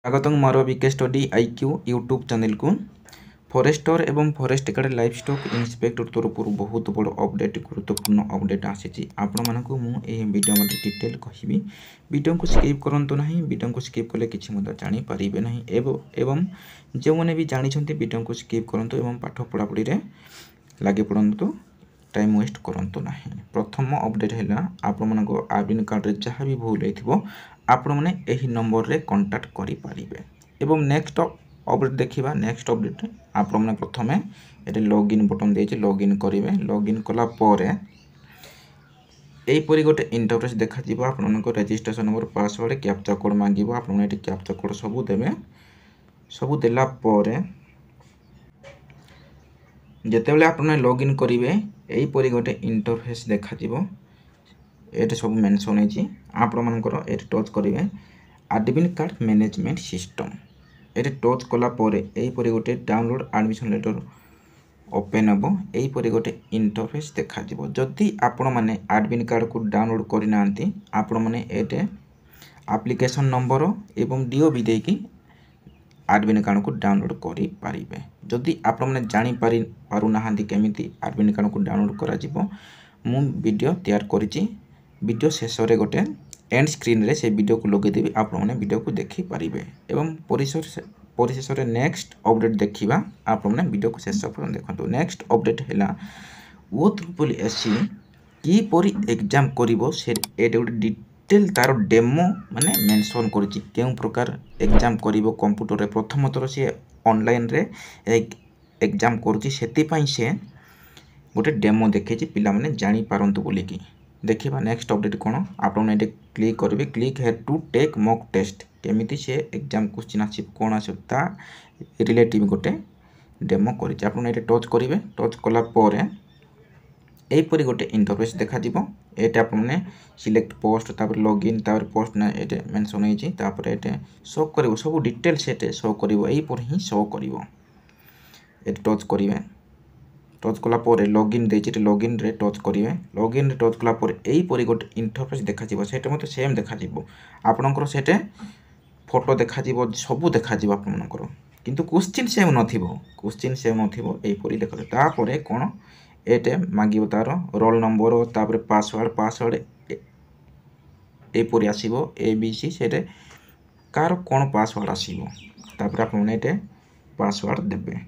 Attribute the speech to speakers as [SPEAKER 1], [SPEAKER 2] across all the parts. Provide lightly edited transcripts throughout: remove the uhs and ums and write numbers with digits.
[SPEAKER 1] स्वागत मोर विके study IQ YouTube channel को forester एवं forest guard life stock inspector तरफ बहुत बड़ अपडेट गुरुत्वपूर्ण अपडेट आसी आपण मानक वीडियो मध्य डिटेल कहि वीडियो को स्किप करंतु नहीं। वीडियो को स्किप कले किसी जानी पारिबे नहीं एवं जो मैंने भी जानी वीडियो को स्किप करंतु एवं पाठ पढ़ापढ़ी रे लगे पड़ंतु टाइम वेस्ट करंतु नहीं। प्रथम अपडेट है आपण मानक आधार कार्ड रे जहाँ भी भूल होइथिबो आपण माने एही नंबर रे कांटेक्ट करि पारिबे। एवं नेक्स्ट अपडेट देखिबा। नेक्स्ट अपडेट आपण माने प्रथमे एटे लॉगिन बटन देछि लॉगिन करिवे। लॉगिन कला परे एई परि गोटे इंटरफेस देखा जिवो। आपण मानक registration number password captcha code मांगिबो। आपण माने एटे कैप्चा कोड सब देबे। सब देला परे जेतेबेले आपण लॉगिन करिवे एई परि गोटे इंटरफेस देखा जिवो। एटे सब मेंशन है। आपण मानकर एटे टच करिवे एडमिन कार्ड मैनेजमेंट सिस्टम। एटे टच कला परे एई परि गोटे डाउनलोड एडमिशन लेटर ओपन हबो। एई परि गोटे इंटरफेस देखा जिवो। जदि आपण माने एडमिन कार्ड को डाउनलोड करि नांती आपण माने एटे एप्लिकेशन नंबर एवं डीओ भी देकी एडमिन कार्ड को डाउनलोड करि पारिबे। जदि आपण माने जानि पारु नाहांती केमिति एडमिन कार्ड को डाउनलोड करा जिवो मु वीडियो तैयार करिछि। वीडियो शेष रे गोटे एंड स्क्रीन रे से वीडियो को लगे देबी। आपण माने वीडियो को देखि पारिबे एवं परिशेष रे नेक्स्ट अपडेट देखिबा। आपण माने वीडियो को शेष पर्यंत देखंतु। नेक्स्ट अपडेट हैला OSSC की परि एग्जाम करिवो से एटे गोटे डिटेल तार डेमो माने मेंशन करछि। केउ प्रकार एग्जाम करिवो कंप्यूटर रे प्रथम थर से ऑनलाइन रे एग्जाम करूछि। सेति पई से गोटे डेमो देखैछि पिला माने जानि पारंतु बोली कि देखिबा। नेक्स्ट अपडेट कोन आपण एटे क्लिक करिवे। Click here to take mock test. केमिति से एग्जाम क्वेश्चन आछि कोन आछता रिलेटिव गोटे डेमो करिछि। आपण एटे टच करिवे। टच कला परे एई परि गोटे इंटरफेस देखा जिवो। एटे आपण माने सिलेक्ट पोस्ट तापर लॉगिन तापर पोस्ट ना एटे मेंशन होइछि। तापर एटे शो करिवो सब डिटेल सेटे शो करिवो। एई पर ही शो करिवो। एटे टच करिवे। टच कला परे लॉगिन देछि लॉगिन रे टच करिवे। लॉगिन रे टच कला परे एई परि गोटे इंटरफेस देखा जिवो। सेटे मते सेम देखा जिवो। आपनकर सेटे फोटो देखा जिवो सब देखा जिवो आपनकर किंतु क्वेश्चन सेम नथिबो। क्वेश्चन सेम नथिबो एई परि देखा। तापरे कोन एटे मांगिबो तार रोल नंबर तापर पासवर्ड ए परि आसीबो ABC सेटे कार कोन पासवर्ड आसीबो। तापर आपन एटे पासवर्ड देबे।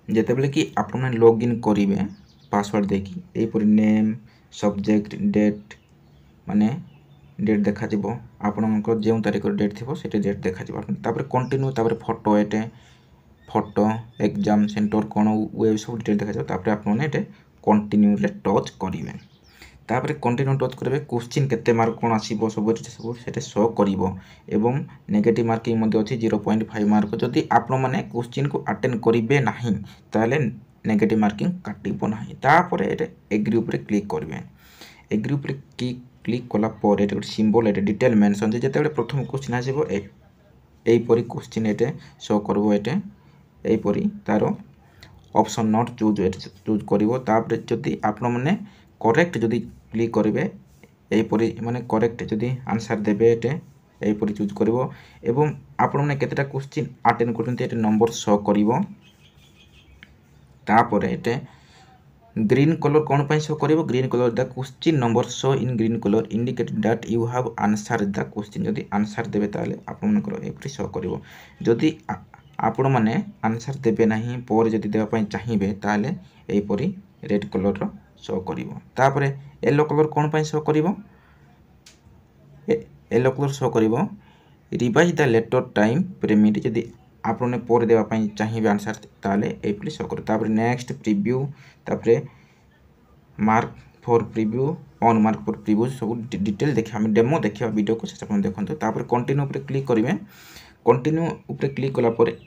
[SPEAKER 1] जेतेबेले कि आपन लॉगिन करिवे पासवर्ड देकी ए परि नेम सब्जेक्ट डेट माने डेट देखा जिवो। आपनक जेउ तारिख डेट थिबो सेटे डेट देखा जिवो। तापर कंटिन्यू तापर फोटो एटे फोटो एग्जाम सेंटर कोन वेब सब डिटेल देखा जाय। तापर आपन एटे कंटिन्यू रे टच करिवे। तापर कंटिन्यू टच करिवे। क्वेश्चन केते मार्क कोन आसीबो सब सेटे शो करिवो एवं नेगेटिव मार्किंग मध्ये अछि 0.5 मार्क। जदि आपन माने क्वेश्चन को अटेंड करिवे नाही ताले नेगेटिव मार्किंग काटिबो नाही। तापर एटे एग्री ऊपर क्लिक करिवे। एग्री ऊपर क्लिक कला पर एटे सिंबल एटे डिटेल मेंशन जे जेतेबेले प्रथम क्वेश्चन आसीबो एई परि क्वेश्चन एटे शो करबो। एटे एई परि तारो ऑप्शन नॉट चूज करिवो। तापर जदि आपन माने करेक्ट जदि क्लिक करिवे एई परि माने करेक्ट जदि आंसर देबे एटे एई परि चूज करिवो एवं आपन माने केतेटा क्वेश्चन अटेंड करथि एटे नंबर शो करिवो। तापर एटे ग्रीन कलर कोन पय शो करिवो। Green colour the question number show in green colour indicate that you have answer the question. जदि आंसर देबे ताले आपन मानकर एई परि शो करिवो। जदि आपण माने आंसर देबे नाही पर जदि देबा पय चाहिबे ताले एई परि रेड कलर रो शो करिवो। तापर येलो कलर कोन पय शो करिवो। येलो कलर शो करिवो revise the later time permit. जदि आपण पर देबा पय चाहिबे आंसर ताले एई परि शो करिवो। तापर नेक्स्ट प्रीव्यू तापर mark for preview on mark for preview सब डिटेल देखि हम डेमो देखिबा। वीडियो को शेष पर्यंत देखंतु। तापर कंटिन्यू ऊपर क्लिक करिवे। कंटिन्यू ऊपर क्लिक कला पर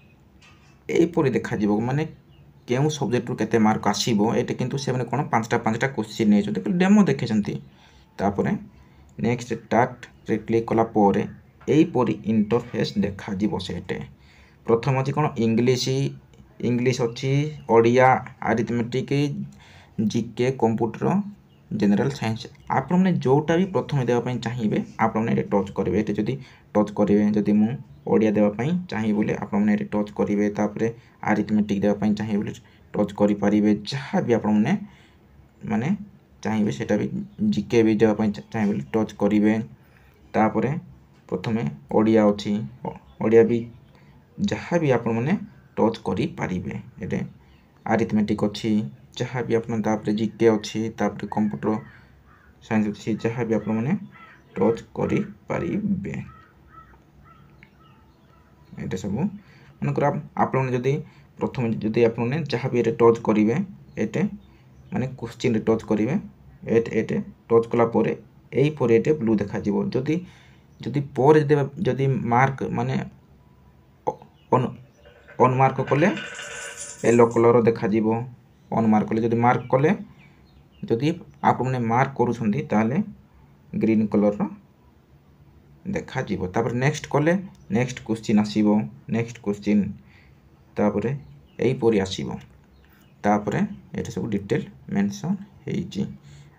[SPEAKER 1] एई परि देखा जिवो माने केउ सब्जेक्ट रु केते मार्क आसीबो। एटे किंतु से माने कोन पांचटा क्वेश्चन नै छै डेमो देखे छंती। तापर नेक्स्ट स्टार्ट रे क्लिक कला पर एई परि इंटरफेस देखा जिवो। सेटे प्रथम अछि कोन इंग्लिश अछि Odia arithmetic GK computer general science. आपण जोटा भी प्रथम देवा चाहिए आपण टच करेंगे। ये जदि टच करेंगे जदि मु ओडिया देवाई चाहिए बोले आपने टच करेंगे तापर आरिथमेटिक देवाई चाहिए बोले टच करेंगे जहाँ भी आपने माने चाहिए सेटा भी जीके भी देवाई चाहिए बोले टच करेंगे तापर प्रथम ओडिया अच्छी ओडिया भी जहाँ भी आप टच करेंगे ये आरिथमेटिक अच्छी जहाँ भी आप जीके अच्छी तापर कंप्यूटर साइंस अच्छी जहाँ भी आपने टच करेंगे ये सब मनकर आपने जदि प्रथम जदि आपने जहाँ भी ये टच करेंगे ये माने क्वेश्चन टच करेंगे ये टच कलापर ये ब्लू देखा जदि जदि पर जदि मार्क माने ऑन मार्क कले येलो कलर देखा ऑन मार्क कले जदि मार्क कले जदि आपने मार्क करूछंती ताले ग्रीन कलर देखा तापर नेक्स्ट कले नेक्स्ट क्वेश्चन आसीबो नेक्स्ट क्वेश्चन तापर एहीपरि आसीबो तापर ये सब डिटेल मेंशन हेची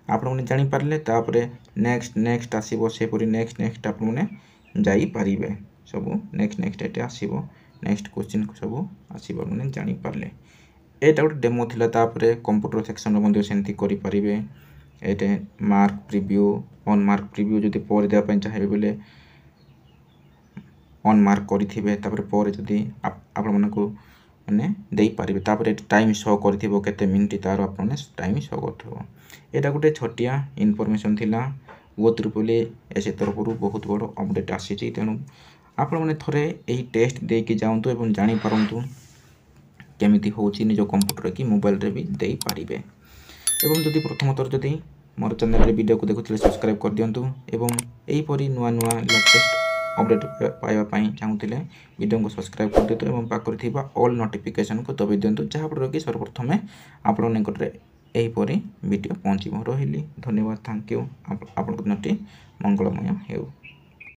[SPEAKER 1] आपने जानी पारले तापर नेक्स्ट नेक्स्ट आसीबो सेपरि नेक्स्ट नेक्स्ट आपने जाई पारिबे सब नेक्स्ट नेक्स्ट एटे आसीबो नेक्स्ट क्वेश्चन सब आसीबो आपने जानी पारले एटा गोटे डेमो थिला तापर कंप्यूटर सेक्शन मध्ये सेंती करि पारिबे एटे mark preview on mark preview जदि पर देबा पय चाहे बोले ऑन मार्क करिथिबे तापर पर जदि आपण मानको माने देई पारिबे तापर टाइम शो करथिबो केते मिनिट तार आपने टाइम शो करथिबो एटा गोटे छोटिया इनफॉरमेशन थिला वो त्रिपुली एसे तरफरु बहुत बड़ अपडेट आसीची तेनु आपण माने थरे एही टेस्ट दे के जाउंतु एवं जानि पारंतु केमिति होची निजो कंप्यूटर की मोबाइल रे भी देई पारिबे एवं जदि प्रथम थर जदि मोर चैनल रे वीडियो को देखुथिले सब्सक्राइब कर दियंतु एवं एही परी नुवा नुवा लेटेस्ट अपडेट पाइबा पई चाहूतिले वीडियो को सब्सक्राइब कर दियंतु एवं पाकर थिबा ऑल नोटिफिकेशन को दबाई दियंतु जहाँ फल कि सर्वप्रथमे आपण निकटरे एही परी वीडियो पहुँचबो रहिली धन्यवाद थैंक यू आपण दिनटी मंगलमय हेउ।